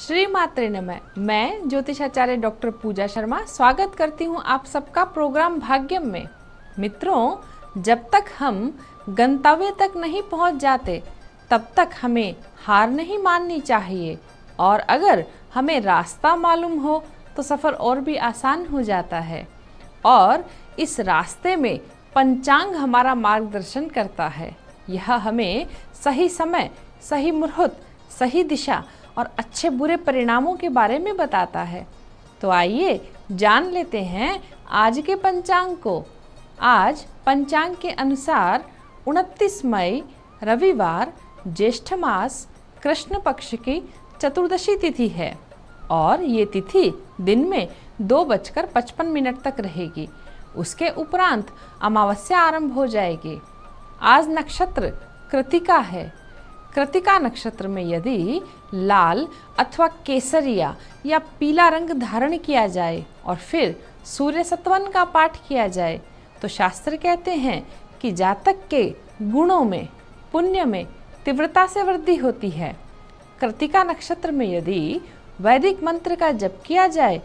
श्री मात्रे नमः। मैं ज्योतिषाचार्य डॉक्टर पूजा शर्मा स्वागत करती हूँ आप सबका प्रोग्राम भाग्यम में। मित्रों, जब तक हम गंतव्य तक नहीं पहुँच जाते तब तक हमें हार नहीं माननी चाहिए, और अगर हमें रास्ता मालूम हो तो सफ़र और भी आसान हो जाता है। और इस रास्ते में पंचांग हमारा मार्गदर्शन करता है। यह हमें सही समय, सही मुहूर्त, सही दिशा और अच्छे बुरे परिणामों के बारे में बताता है। तो आइए जान लेते हैं आज के पंचांग को। आज पंचांग के अनुसार 29 मई रविवार ज्येष्ठ मास कृष्ण पक्ष की चतुर्दशी तिथि है, और ये तिथि दिन में 2:55 तक रहेगी। उसके उपरांत अमावस्या आरंभ हो जाएगी। आज नक्षत्र कृतिका है। कृतिका नक्षत्र में यदि लाल अथवा केसरिया या पीला रंग धारण किया जाए और फिर सूर्य सतवन का पाठ किया जाए तो शास्त्र कहते हैं कि जातक के गुणों में, पुण्य में तीव्रता से वृद्धि होती है। कृतिका नक्षत्र में यदि वैदिक मंत्र का जप किया जाए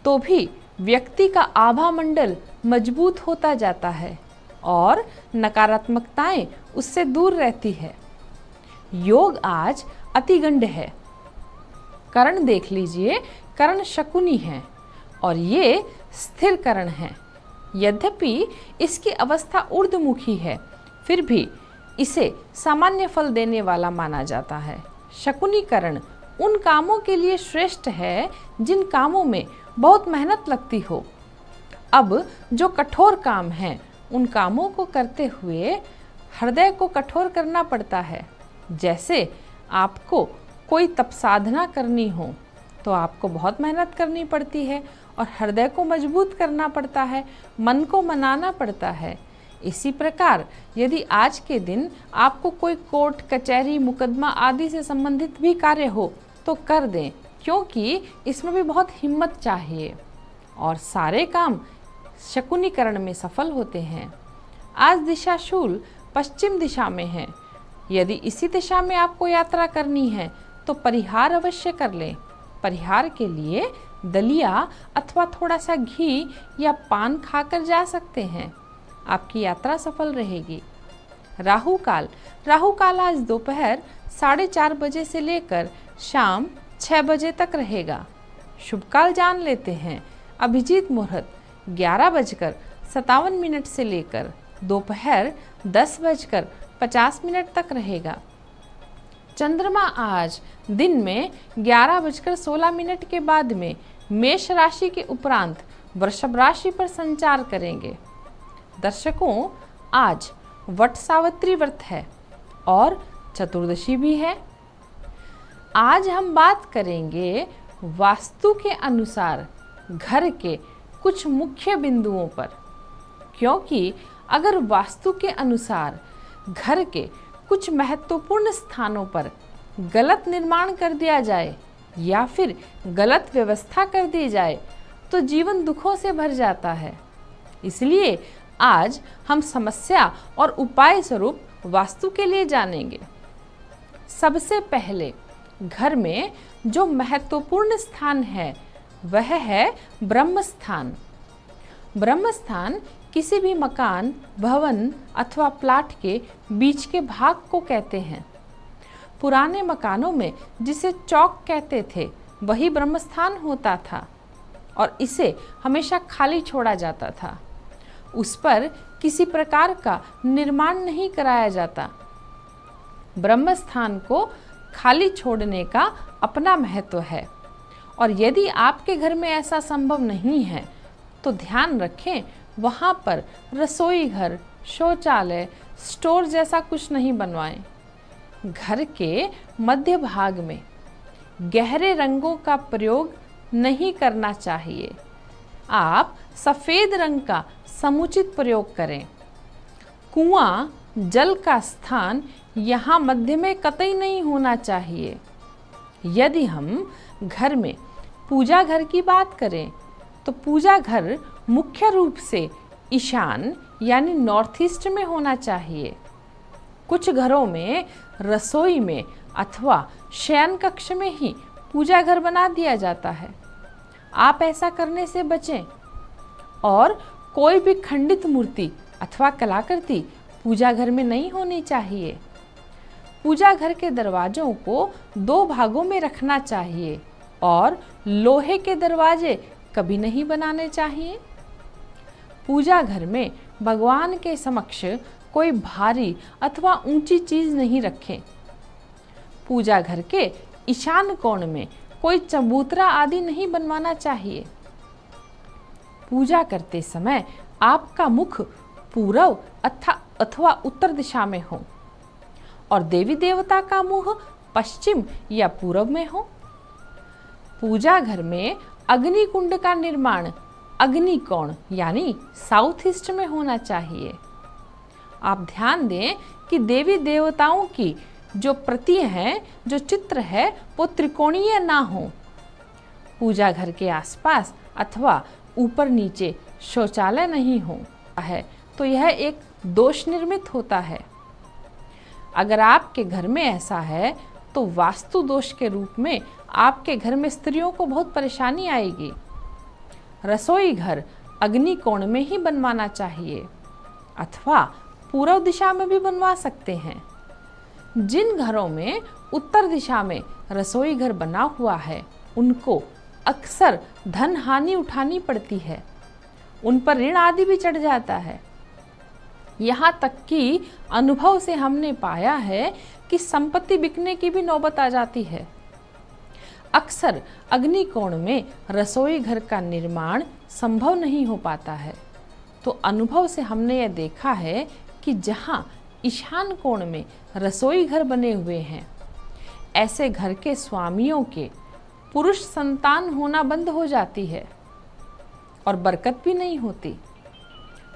तो भी व्यक्ति का आभा मंडल मजबूत होता जाता है और नकारात्मकताएं उससे दूर रहती है। योग आज अतिगंड है। करण देख लीजिए, करण शकुनी है और ये स्थिर करण है। यद्यपि इसकी अवस्था ऊर्ध्वमुखी है, फिर भी इसे सामान्य फल देने वाला माना जाता है। शकुनी करण उन कामों के लिए श्रेष्ठ है जिन कामों में बहुत मेहनत लगती हो। अब जो कठोर काम हैं उन कामों को करते हुए हृदय को कठोर करना पड़ता है। जैसे आपको कोई तप साधना करनी हो तो आपको बहुत मेहनत करनी पड़ती है और हृदय को मजबूत करना पड़ता है, मन को मनाना पड़ता है। इसी प्रकार यदि आज के दिन आपको कोई कोर्ट कचहरी मुकदमा आदि से संबंधित भी कार्य हो तो कर दें, क्योंकि इसमें भी बहुत हिम्मत चाहिए और सारे काम शकुनीकरण में सफल होते हैं। आज दिशा शूल पश्चिम दिशा में है। यदि इसी दिशा में आपको यात्रा करनी है तो परिहार अवश्य कर लें। परिहार के लिए दलिया अथवा थोड़ा सा घी या पान खाकर जा सकते हैं। आपकी यात्रा सफल रहेगी। राहु काल आज दोपहर 4:30 बजे से लेकर शाम 6 बजे तक रहेगा। शुभ काल जान लेते हैं। अभिजीत मुहूर्त 11:57 से लेकर दोपहर 10:50 तक रहेगा। चंद्रमा आज दिन में 11:16 के बाद में मेष राशि के उपरांत वृषभ राशि पर संचार करेंगे। दर्शकों, आज वट सावित्री व्रत है और चतुर्दशी भी है। आज हम बात करेंगे वास्तु के अनुसार घर के कुछ मुख्य बिंदुओं पर, क्योंकि अगर वास्तु के अनुसार घर के कुछ महत्वपूर्ण स्थानों पर गलत निर्माण कर दिया जाए या फिर गलत व्यवस्था कर दी जाए तो जीवन दुखों से भर जाता है। इसलिए आज हम समस्या और उपाय स्वरूप वास्तु के लिए जानेंगे। सबसे पहले घर में जो महत्वपूर्ण स्थान है वह है ब्रह्म स्थान। ब्रह्म स्थान किसी भी मकान, भवन अथवा प्लाट के बीच के भाग को कहते हैं। पुराने मकानों में जिसे चौक कहते थे वही ब्रह्म स्थान होता था और इसे हमेशा खाली छोड़ा जाता था। उस पर किसी प्रकार का निर्माण नहीं कराया जाता। ब्रह्म स्थान को खाली छोड़ने का अपना महत्व है, और यदि आपके घर में ऐसा संभव नहीं है तो ध्यान रखें वहाँ पर रसोई घर, शौचालय, स्टोर जैसा कुछ नहीं बनवाएं। घर के मध्य भाग में गहरे रंगों का प्रयोग नहीं करना चाहिए। आप सफ़ेद रंग का समुचित प्रयोग करें। कुआं, जल का स्थान यहाँ मध्य में कतई नहीं होना चाहिए। यदि हम घर में पूजा घर की बात करें तो पूजा घर मुख्य रूप से ईशान यानी नॉर्थ ईस्ट में होना चाहिए। कुछ घरों में रसोई में अथवा शयन कक्ष में ही पूजा घर बना दिया जाता है। आप ऐसा करने से बचें और कोई भी खंडित मूर्ति अथवा कलाकृति पूजा घर में नहीं होनी चाहिए। पूजा घर के दरवाजों को 2 भागों में रखना चाहिए और लोहे के दरवाजे कभी नहीं बनाने चाहिए। पूजा घर में भगवान के समक्ष कोई भारी अथवा ऊंची चीज नहीं रखें। पूजा घर के ईशान कोण में कोई चबूतरा आदि नहीं बनवाना चाहिए। पूजा करते समय आपका मुख पूर्व अथवा उत्तर दिशा में हो और देवी देवता का मुख पश्चिम या पूर्व में हो। पूजा घर में अग्नि कुंड का निर्माण अग्नि कोण यानी साउथ ईस्ट में होना चाहिए। आप ध्यान दें कि देवी देवताओं की जो प्रति है, जो चित्र है, वो त्रिकोणीय ना हो। पूजा घर के आसपास अथवा ऊपर नीचे शौचालय नहीं हो है तो यह एक दोष निर्मित होता है। अगर आपके घर में ऐसा है तो वास्तु दोष के रूप में आपके घर में स्त्रियों को बहुत परेशानी आएगी। रसोई घर अग्नि कोण में ही बनवाना चाहिए अथवा पूर्व दिशा में भी बनवा सकते हैं। जिन घरों में उत्तर दिशा में रसोई घर बना हुआ है उनको अक्सर धन हानि उठानी पड़ती है, उन पर ऋण आदि भी चढ़ जाता है। यहाँ तक कि अनुभव से हमने पाया है कि संपत्ति बिकने की भी नौबत आ जाती है। अक्सर अग्निकोण में रसोई घर का निर्माण संभव नहीं हो पाता है। तो अनुभव से हमने यह देखा है कि जहाँ ईशान कोण में रसोई घर बने हुए हैं, ऐसे घर के स्वामियों के पुरुष संतान होना बंद हो जाती है और बरकत भी नहीं होती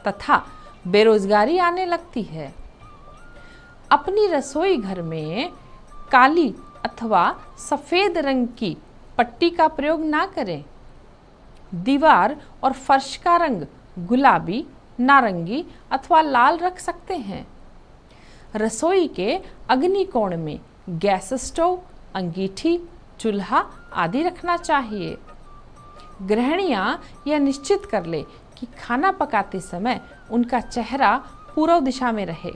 तथा बेरोजगारी आने लगती है। अपनी रसोई घर में काली अथवा सफेद रंग की पट्टी का प्रयोग ना करें। दीवार और फर्श का रंग गुलाबी, नारंगी अथवा लाल रख सकते हैं। रसोई के अग्निकोण में गैस स्टोव, अंगीठी, चूल्हा आदि रखना चाहिए। गृहिणियां यह निश्चित कर ले कि खाना पकाते समय उनका चेहरा पूर्व दिशा में रहे।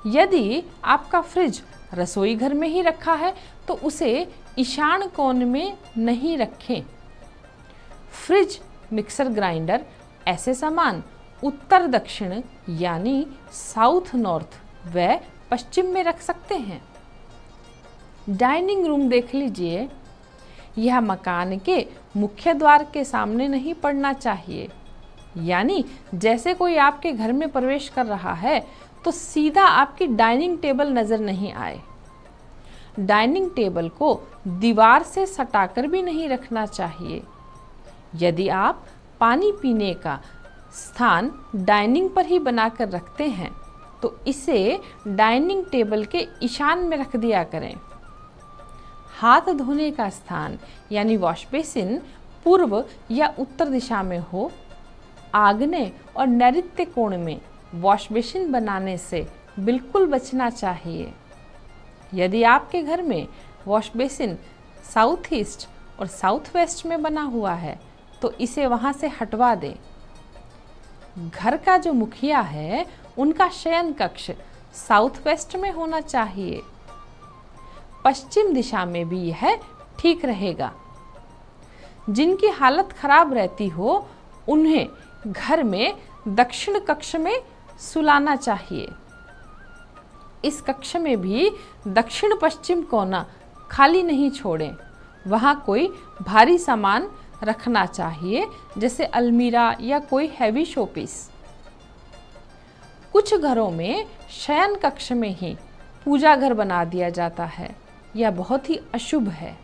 यदि आपका फ्रिज रसोई घर में ही रखा है तो उसे ईशान कोण में नहीं रखें। फ्रिज, मिक्सर ग्राइंडर ऐसे सामान उत्तर दक्षिण यानी साउथ नॉर्थ व पश्चिम में रख सकते हैं। डाइनिंग रूम देख लीजिए, यह मकान के मुख्य द्वार के सामने नहीं पड़ना चाहिए। यानी जैसे कोई आपके घर में प्रवेश कर रहा है तो सीधा आपकी डाइनिंग टेबल नजर नहीं आए। डाइनिंग टेबल को दीवार से सटाकर भी नहीं रखना चाहिए। यदि आप पानी पीने का स्थान डाइनिंग पर ही बनाकर रखते हैं तो इसे डाइनिंग टेबल के ईशान में रख दिया करें। हाथ धोने का स्थान यानी वॉश बेसिन पूर्व या उत्तर दिशा में हो। आग्नेय और नैऋत्य कोण में वॉश बेसिन बनाने से बिल्कुल बचना चाहिए। यदि आपके घर में वॉश बेसिन साउथ ईस्ट और साउथ वेस्ट में बना हुआ है तो इसे वहाँ से हटवा दें। घर का जो मुखिया है उनका शयन कक्ष साउथ वेस्ट में होना चाहिए। पश्चिम दिशा में भी यह ठीक रहेगा। जिनकी हालत खराब रहती हो उन्हें घर में दक्षिण कक्ष में सुलाना चाहिए। इस कक्ष में भी दक्षिण पश्चिम कोना खाली नहीं छोड़ें। वहाँ कोई भारी सामान रखना चाहिए जैसे अलमीरा या कोई हैवी शोपीस। कुछ घरों में शयन कक्ष में ही पूजा घर बना दिया जाता है। यह बहुत ही अशुभ है।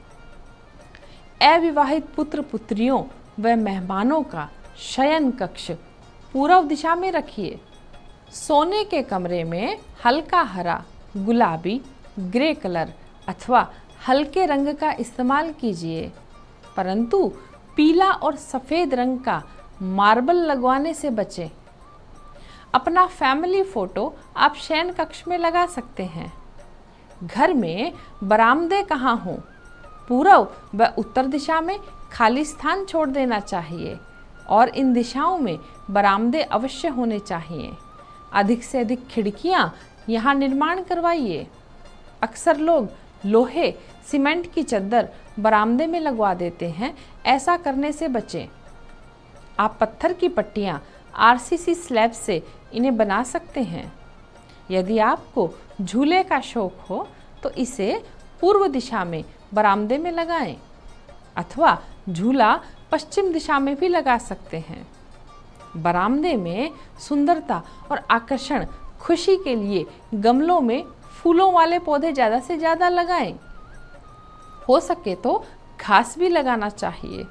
अविवाहित पुत्र पुत्रियों व मेहमानों का शयन कक्ष पूर्व दिशा में रखिए। सोने के कमरे में हल्का हरा, गुलाबी, ग्रे कलर अथवा हल्के रंग का इस्तेमाल कीजिए, परंतु पीला और सफ़ेद रंग का मार्बल लगवाने से बचें। अपना फैमिली फ़ोटो आप शयन कक्ष में लगा सकते हैं। घर में बरामदे कहाँ हों, पूर्व व उत्तर दिशा में खाली स्थान छोड़ देना चाहिए और इन दिशाओं में बरामदे अवश्य होने चाहिए। अधिक से अधिक खिड़कियां यहाँ निर्माण करवाइए। अक्सर लोग लोहे सीमेंट की चद्दर बरामदे में लगवा देते हैं, ऐसा करने से बचें। आप पत्थर की पट्टियाँ आरसीसी स्लैब से इन्हें बना सकते हैं। यदि आपको झूले का शौक हो तो इसे पूर्व दिशा में बरामदे में लगाएं अथवा झूला पश्चिम दिशा में भी लगा सकते हैं। बरामदे में सुंदरता और आकर्षण खुशी के लिए गमलों में फूलों वाले पौधे ज़्यादा से ज़्यादा लगाएं। हो सके तो घास भी लगाना चाहिए।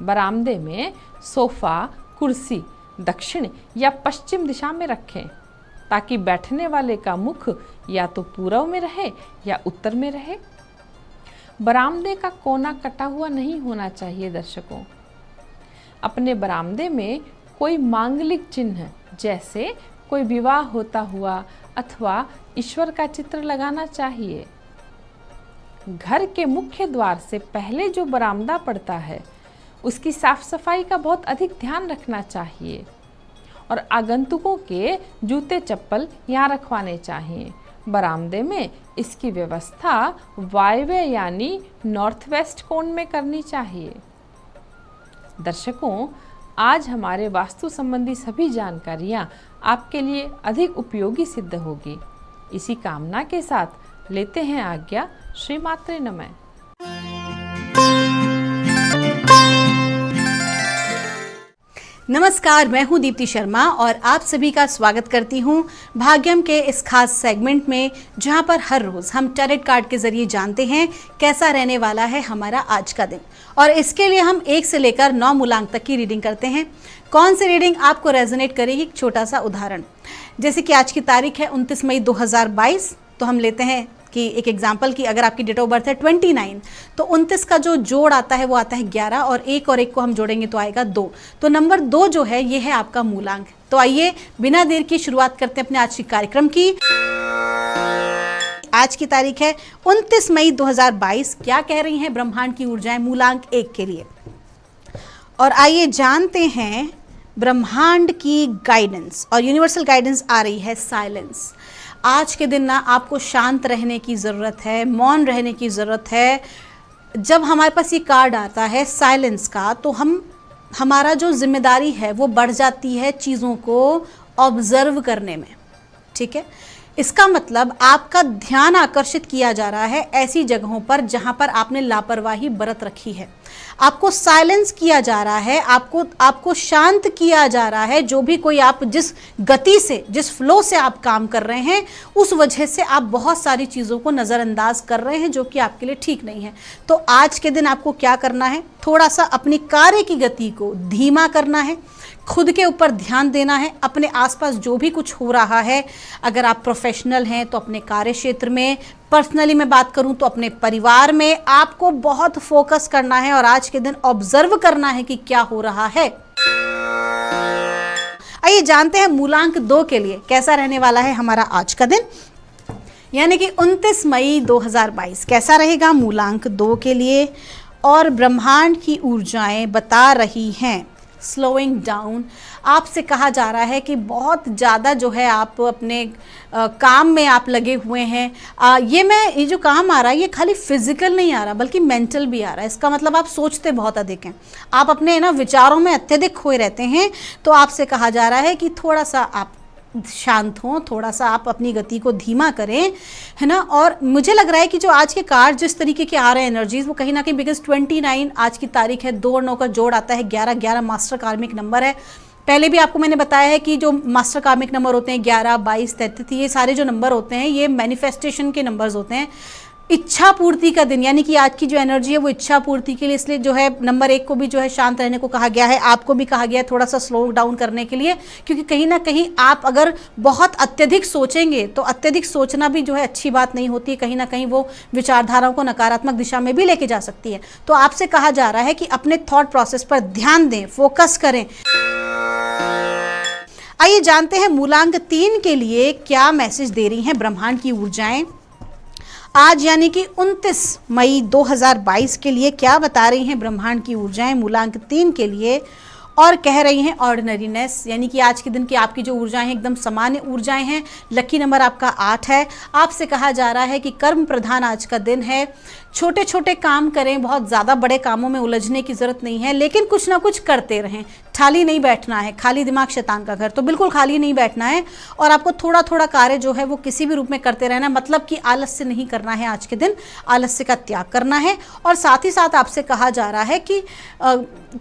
बरामदे में सोफा कुर्सी दक्षिण या पश्चिम दिशा में रखें ताकि बैठने वाले का मुख या तो पूर्व में रहे या उत्तर में रहे। बरामदे का कोना कटा हुआ नहीं होना चाहिए। दर्शकों, अपने बरामदे में कोई मांगलिक चिन्ह जैसे कोई विवाह होता हुआ अथवा ईश्वर का चित्र लगाना चाहिए। घर के मुख्य द्वार से पहले जो बरामदा पड़ता है उसकी साफ सफाई का बहुत अधिक ध्यान रखना चाहिए और आगंतुकों के जूते चप्पल यहाँ रखवाने चाहिए। बरामदे में इसकी व्यवस्था वायव्य यानी नॉर्थ वेस्ट कोण में करनी चाहिए। दर्शकों, आज हमारे वास्तु संबंधी सभी जानकारियाँ आपके लिए अधिक उपयोगी सिद्ध होगी। इसी कामना के साथ लेते हैं आज्ञा। श्री मात्रे नमः। नमस्कार, मैं हूं दीप्ति शर्मा और आप सभी का स्वागत करती हूं भाग्यम के इस खास सेगमेंट में, जहां पर हर रोज हम टैरेट कार्ड के जरिए जानते हैं कैसा रहने वाला है हमारा आज का दिन। और इसके लिए हम 1 से लेकर 9 मूलांक तक की रीडिंग करते हैं। कौन सी रीडिंग आपको रेजोनेट करेगी? एक छोटा सा उदाहरण, जैसे कि आज की तारीख है 29 मई 2022, तो हम लेते हैं कि एक एग्जाम्पल की अगर आपकी डेट ऑफ बर्थ है 29, तो 29 का जो जोड़ आता है वो आता है 11 और 1 और 1 को हम जोड़ेंगे तो आएगा 2। तो नंबर 2 जो है ये है आपका मूलांक। तो आइए बिना देर की शुरुआत करते हैं अपने आज के कार्यक्रम की। आज की तारीख है 29 मई 2022। क्या कह रही हैं ब्रह्मांड की ऊर्जाएं मूलांक 1 के लिए? और आइए जानते हैं ब्रह्मांड की गाइडेंस। और यूनिवर्सल गाइडेंस आ रही है साइलेंस। आज के दिन ना आपको शांत रहने की ज़रूरत है, मौन रहने की ज़रूरत है। जब हमारे पास ये कार्ड आता है साइलेंस का, तो हमारा जो जिम्मेदारी है वो बढ़ जाती है चीज़ों को ऑब्जर्व करने में। ठीक है, इसका मतलब आपका ध्यान आकर्षित किया जा रहा है ऐसी जगहों पर जहां पर आपने लापरवाही बरत रखी है। आपको साइलेंस किया जा रहा है, आपको शांत किया जा रहा है। जो भी कोई आप जिस गति से, जिस फ्लो से आप काम कर रहे हैं, उस वजह से आप बहुत सारी चीज़ों को नज़रअंदाज कर रहे हैं जो कि आपके लिए ठीक नहीं है। तो आज के दिन आपको क्या करना है? थोड़ा सा अपनी कार्य की गति को धीमा करना है, खुद के ऊपर ध्यान देना है। अपने आसपास जो भी कुछ हो रहा है, अगर आप प्रोफेशनल हैं तो अपने कार्य क्षेत्र में, पर्सनली मैं बात करूं तो अपने परिवार में, आपको बहुत फोकस करना है और आज के दिन ऑब्जर्व करना है कि क्या हो रहा है। आइए जानते हैं मूलांक 2 के लिए कैसा रहने वाला है हमारा आज का दिन, यानी कि 29 मई 2022 कैसा रहेगा मूलांक 2 के लिए। और ब्रह्मांड की ऊर्जाएं बता रही हैं स्लोइंग डाउन। आपसे कहा जा रहा है कि बहुत ज़्यादा जो है आप अपने काम में आप लगे हुए हैं। ये जो काम आ रहा है ये खाली फिजिकल नहीं आ रहा बल्कि मेंटल भी आ रहा है। इसका मतलब आप सोचते बहुत अधिक हैं, आप अपने ना विचारों में अत्यधिक खोए रहते हैं। तो आपसे कहा जा रहा है कि थोड़ा सा आप शांत हों, थोड़ा सा आप अपनी गति को धीमा करें, है ना। और मुझे लग रहा है कि जो आज के कार्ड जिस तरीके के आ रहे हैं एनर्जीज, वो कहीं ना कहीं बिकॉज 29 आज की तारीख है, 2 और 9 का जोड़ आता है 11, 11 मास्टर कार्मिक नंबर है। पहले भी आपको मैंने बताया है कि जो मास्टर कार्मिक नंबर होते हैं 11, 22, 33, ये सारे जो नंबर होते हैं ये मैनिफेस्टेशन के नंबर्स होते हैं, इच्छा पूर्ति का दिन। यानी कि आज की जो एनर्जी है वो इच्छा पूर्ति के लिए, इसलिए जो है नंबर 1 को भी जो है शांत रहने को कहा गया है, आपको भी कहा गया है थोड़ा सा स्लो डाउन करने के लिए। क्योंकि कहीं ना कहीं आप अगर बहुत अत्यधिक सोचेंगे तो अत्यधिक सोचना भी जो है अच्छी बात नहीं होती है, कहीं ना कहीं वो विचारधाराओं को नकारात्मक दिशा में भी लेके जा सकती है। तो आपसे कहा जा रहा है कि अपने थॉट प्रोसेस पर ध्यान दें, फोकस करें। आइए जानते हैं मूलांक 3 के लिए क्या मैसेज दे रही हैं ब्रह्मांड की ऊर्जाएं। आज यानी कि 29 मई 2022 के लिए क्या बता रही हैं ब्रह्मांड की ऊर्जाएं मूलांक 3 के लिए, और कह रही हैं ऑर्डिनरीनेस, यानी कि आज के दिन की आपकी जो ऊर्जाएं हैं एकदम सामान्य ऊर्जाएं हैं। लकी नंबर आपका 8 है। आपसे कहा जा रहा है कि कर्म प्रधान आज का दिन है। छोटे छोटे काम करें, बहुत ज़्यादा बड़े कामों में उलझने की ज़रूरत नहीं है, लेकिन कुछ ना कुछ करते रहें। खाली नहीं बैठना है, खाली दिमाग शैतान का घर, तो बिल्कुल खाली नहीं बैठना है। और आपको थोड़ा थोड़ा कार्य जो है वो किसी भी रूप में करते रहना, मतलब कि आलस्य नहीं करना है। आज के दिन आलस्य का त्याग करना है। और साथ ही साथ आपसे कहा जा रहा है कि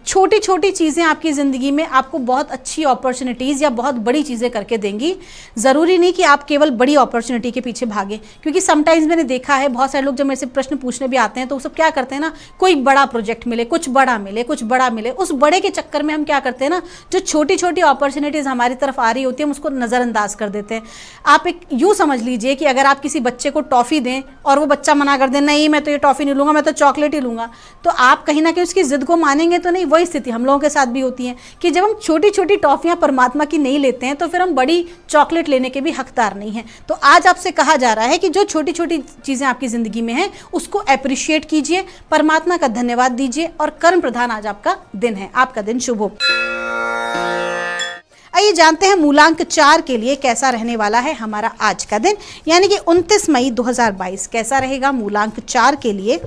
छोटी छोटी चीज़ें आपकी ज़िंदगी में आपको बहुत अच्छी अपॉर्चुनिटीज़ या बहुत बड़ी चीज़ें करके देंगी। ज़रूरी नहीं कि आप केवल बड़ी अपॉर्चुनिटी के पीछे भागें, क्योंकि समटाइम्स मैंने देखा है बहुत सारे लोग जब मेरे से प्रश्न पूछने भी आते हैं तो वो सब क्या करते हैं ना, कोई बड़ा प्रोजेक्ट मिले, कुछ बड़ा मिले, कुछ बड़ा मिले, उस बड़े के चक्कर में हम क्या करते हैं ना, जो छोटी छोटी अपॉर्चुनिटीज़ हमारी तरफ आ रही होती है हम उसको नज़रअंदाज कर देते हैं। आप एक यूँ समझ लीजिए कि अगर आप किसी बच्चे को टॉफ़ी दें और वो बच्चा मना कर दे, नहीं मैं तो ये टॉफ़ी नहीं लूँगा, मैं तो चॉकलेट ही लूँगा, तो आप कहीं ना कहीं उसकी ज़िद को मानेंगे तो नहीं। वही स्थिति हम लोगों के साथ भी होती है कि जब हम छोटी छोटी टॉफ़ियाँ परमात्मा की नहीं लेते हैं तो फिर हम बड़ी चॉकलेट लेने के भी हकदार नहीं हैं। तो आज आपसे कहा जा रहा है कि जो छोटी छोटी चीज़ें आपकी ज़िंदगी में हैं उसको अप्रिशिएट कीजिए, परमात्मा का धन्यवाद दीजिए, और कर्म प्रधान आज आपका दिन है। आपका दिन शुभ हो। आइए जानते हैं मूलांक 4 के लिए कैसा रहने वाला है हमारा आज का दिन, यानी कि 29 मई 2022 कैसा रहेगा मूलांक 4 के लिए।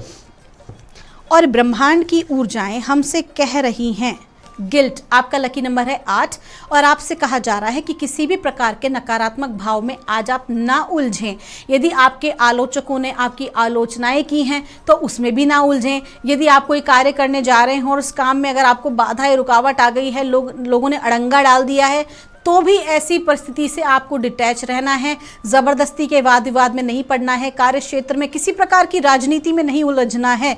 और ब्रह्मांड की ऊर्जाएं हमसे कह रही हैं गिल्ट, आपका लकी नंबर है 8, और आपसे कहा जा रहा है कि किसी भी प्रकार के नकारात्मक भाव में आज आप ना उलझें। यदि आपके आलोचकों ने आपकी आलोचनाएं की हैं तो उसमें भी ना उलझें। यदि आप कोई कार्य करने जा रहे हैं और उस काम में अगर आपको बाधा या रुकावट आ गई है, लोगों ने अड़ंगा डाल दिया है, तो भी ऐसी परिस्थिति से आपको डिटैच रहना है। ज़बरदस्ती के वाद विवाद में नहीं पड़ना है। कार्य क्षेत्र में किसी प्रकार की राजनीति में नहीं उलझना है।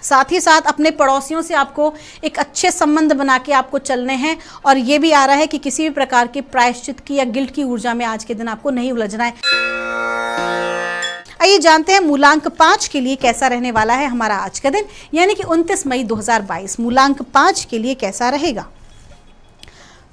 साथ ही साथ अपने पड़ोसियों से आपको एक अच्छे संबंध बना के आपको चलने हैं। और ये भी आ रहा है कि किसी भी प्रकार के प्रायश्चित की या गिल्ट की ऊर्जा में आज के दिन आपको नहीं उलझना है। आइए जानते हैं मूलांक 5 के लिए कैसा रहने वाला है हमारा आज का दिन, यानी कि 29 मई 2022 मूलांक 5 के लिए कैसा रहेगा।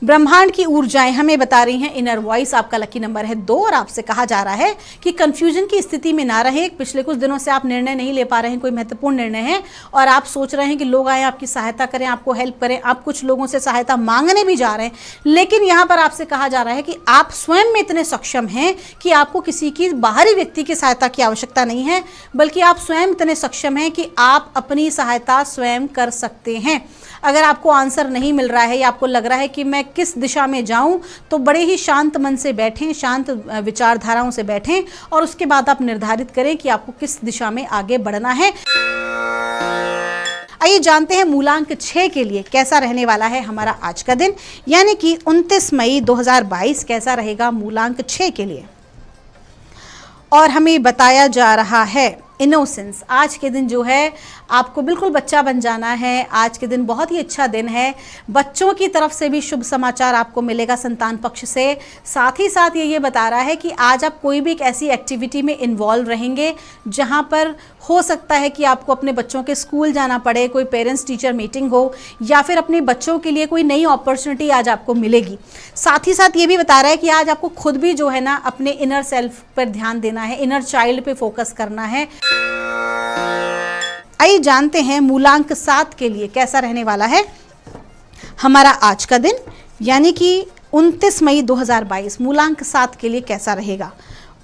ब्रह्मांड की ऊर्जाएं हमें बता रही हैं इनर वॉइस, आपका लकी नंबर है 2, और आपसे कहा जा रहा है कि कंफ्यूजन की स्थिति में ना रहे। पिछले कुछ दिनों से आप निर्णय नहीं ले पा रहे हैं, कोई महत्वपूर्ण निर्णय है, और आप सोच रहे हैं कि लोग आए आपकी सहायता करें, आपको हेल्प करें। आप कुछ लोगों से सहायता मांगने भी जा रहे हैं, लेकिन यहाँ पर आपसे कहा जा रहा है कि आप स्वयं में इतने सक्षम हैं कि आपको किसी की बाहरी व्यक्ति की सहायता की आवश्यकता नहीं है, बल्कि आप स्वयं इतने सक्षम हैं कि आप अपनी सहायता स्वयं कर सकते हैं। अगर आपको आंसर नहीं मिल रहा है या आपको लग रहा है कि मैं किस दिशा में जाऊं, तो बड़े ही शांत मन से बैठें, शांत विचारधाराओं से बैठें, और उसके बाद आप निर्धारित करें कि आपको किस दिशा में आगे बढ़ना है। आइए जानते हैं मूलांक 6 के लिए कैसा रहने वाला है हमारा आज का दिन, यानी कि 29 मई 2022 कैसा रहेगा मूलांक 6 के लिए। और हमें बताया जा रहा है इनोसेंस, आज के दिन जो है आपको बिल्कुल बच्चा बन जाना है। आज के दिन बहुत ही अच्छा दिन है। बच्चों की तरफ से भी शुभ समाचार आपको मिलेगा संतान पक्ष से। साथ ही साथ ये बता रहा है कि आज आप कोई भी एक ऐसी एक्टिविटी में इन्वॉल्व रहेंगे जहां पर हो सकता है कि आपको अपने बच्चों के स्कूल जाना पड़े, कोई पेरेंट्स टीचर मीटिंग हो, या फिर अपने बच्चों के लिए कोई नई अपॉर्चुनिटी आज आपको मिलेगी। साथ ही साथ ये भी बता रहा है कि आज आपको खुद भी जो है ना अपने इनर सेल्फ पर ध्यान देना है, इनर चाइल्ड पे फोकस करना है। आइए जानते हैं मूलांक 7 के लिए कैसा रहने वाला है हमारा आज का दिन, यानी कि 29 मई 2022 मूलांक 7 के लिए कैसा रहेगा।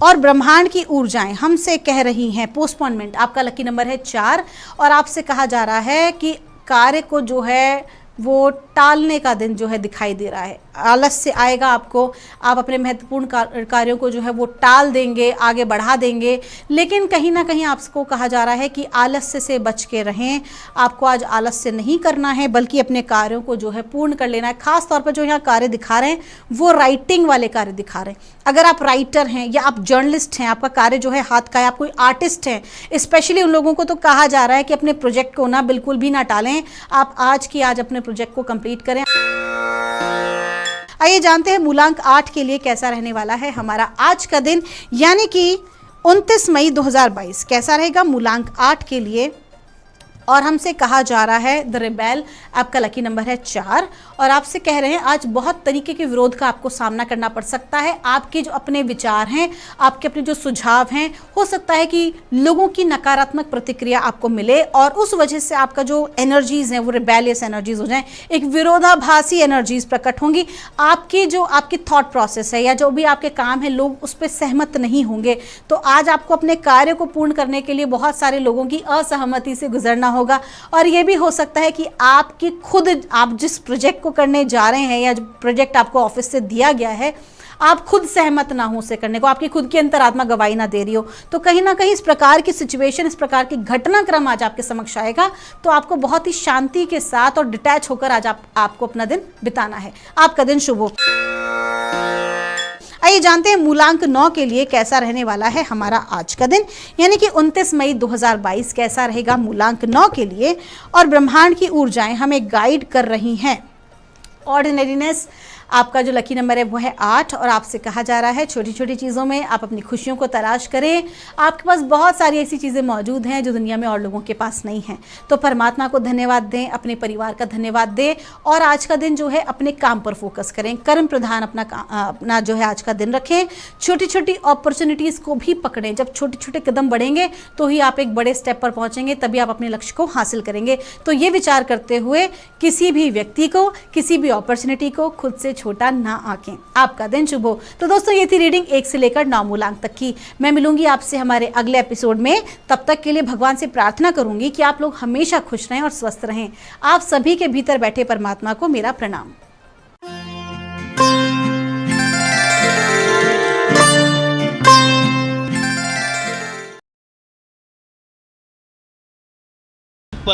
और ब्रह्मांड की ऊर्जाएं हमसे कह रही हैं पोस्टपोनमेंट, आपका लकी नंबर है 4, और आपसे कहा जा रहा है कि कार्य को जो है वो टालने का दिन जो है दिखाई दे रहा है। आलस्य आएगा आपको, आप अपने महत्वपूर्ण कार्यों को जो है वो टाल देंगे, आगे बढ़ा देंगे। लेकिन कहीं ना कहीं आपको कहा जा रहा है कि आलस्य से बच के रहें। आपको आज आलस्य नहीं करना है, बल्कि अपने कार्यों को जो है पूर्ण कर लेना है। खास तौर पर जो यहाँ कार्य दिखा रहे हैं वो राइटिंग वाले कार्य दिखा रहे हैं। अगर आप राइटर हैं या आप जर्नलिस्ट हैं, आपका कार्य जो है हाथ का है, आप कोई आर्टिस्ट हैं, स्पेशली उन लोगों को तो कहा जा रहा है कि अपने प्रोजेक्ट को ना बिल्कुल भी ना टालें। आप आज की आज अपने प्रोजेक्ट को कंप्लीट करें। आइए जानते हैं मूलांक 8 के लिए कैसा रहने वाला है हमारा आज का दिन, यानी कि 29 मई 2022 कैसा रहेगा मूलांक 8 के लिए। और हमसे कहा जा रहा है द रिबेल, आपका लकी नंबर है 4 और आपसे कह रहे हैं आज बहुत तरीके के विरोध का आपको सामना करना पड़ सकता है। आपके जो अपने विचार हैं, आपके अपने जो सुझाव हैं, हो सकता है कि लोगों की नकारात्मक प्रतिक्रिया आपको मिले और उस वजह से आपका जो एनर्जीज हैं वो रिबेलियस एनर्जीज हो जाएं, एक विरोधाभासी एनर्जीज प्रकट होंगी। आपकी थॉट प्रोसेस है या जो भी आपके काम है, लोग उस पर सहमत नहीं होंगे। तो आज आपको अपने कार्य को पूर्ण करने के लिए बहुत सारे लोगों की असहमति से गुजरना होगा और ये भी हो सकता है कि आप जिस प्रोजेक्ट को करने जा रहे हैं या जो प्रोजेक्ट आपको ऑफिस से दिया गया है, आप खुद सहमत ना हो उसे करने को, आपकी खुद की अंतरात्मा गवाही ना दे रही हो। तो कहीं ना कहीं इस प्रकार की सिचुएशन, इस प्रकार की घटनाक्रम आज आपके समक्ष आएगा। तो आपको बहुत ही शांति के साथ और डिटैच होकर आज आपको अपना दिन बिताना है। आपका दिन शुभ हो। आइए जानते हैं मूलांक 9 के लिए कैसा रहने वाला है हमारा आज का दिन, यानी कि 29 मई 2022 कैसा रहेगा मूलांक 9 के लिए। और ब्रह्मांड की ऊर्जाएं हमें गाइड कर रही हैं। ऑर्डिनरीनेस, आपका जो लकी नंबर है वो है 8 और आपसे कहा जा रहा है छोटी छोटी चीज़ों में आप अपनी खुशियों को तलाश करें। आपके पास बहुत सारी ऐसी चीज़ें मौजूद हैं जो दुनिया में और लोगों के पास नहीं हैं। तो परमात्मा को धन्यवाद दें, अपने परिवार का धन्यवाद दें और आज का दिन जो है अपने काम पर फोकस करें। कर्म प्रधान अपना जो है आज का दिन रखें। छोटी छोटी अपॉर्चुनिटीज़ को भी पकड़ें। जब छोटे छोटे कदम बढ़ेंगे तो ही आप एक बड़े स्टेप पर पहुँचेंगे, तभी आप अपने लक्ष्य को हासिल करेंगे। तो ये विचार करते हुए किसी भी व्यक्ति को, किसी भी अपॉर्चुनिटी को खुद से छोटा ना आंकें। आपका दिन शुभ हो। तो दोस्तों ये थी रीडिंग 1 से लेकर 9 मूलांक तक की। मैं मिलूंगी आपसे हमारे अगले एपिसोड में। तब तक के लिए भगवान से प्रार्थना करूंगी कि आप लोग हमेशा खुश रहें और स्वस्थ रहें। आप सभी के भीतर बैठे परमात्मा को मेरा प्रणाम।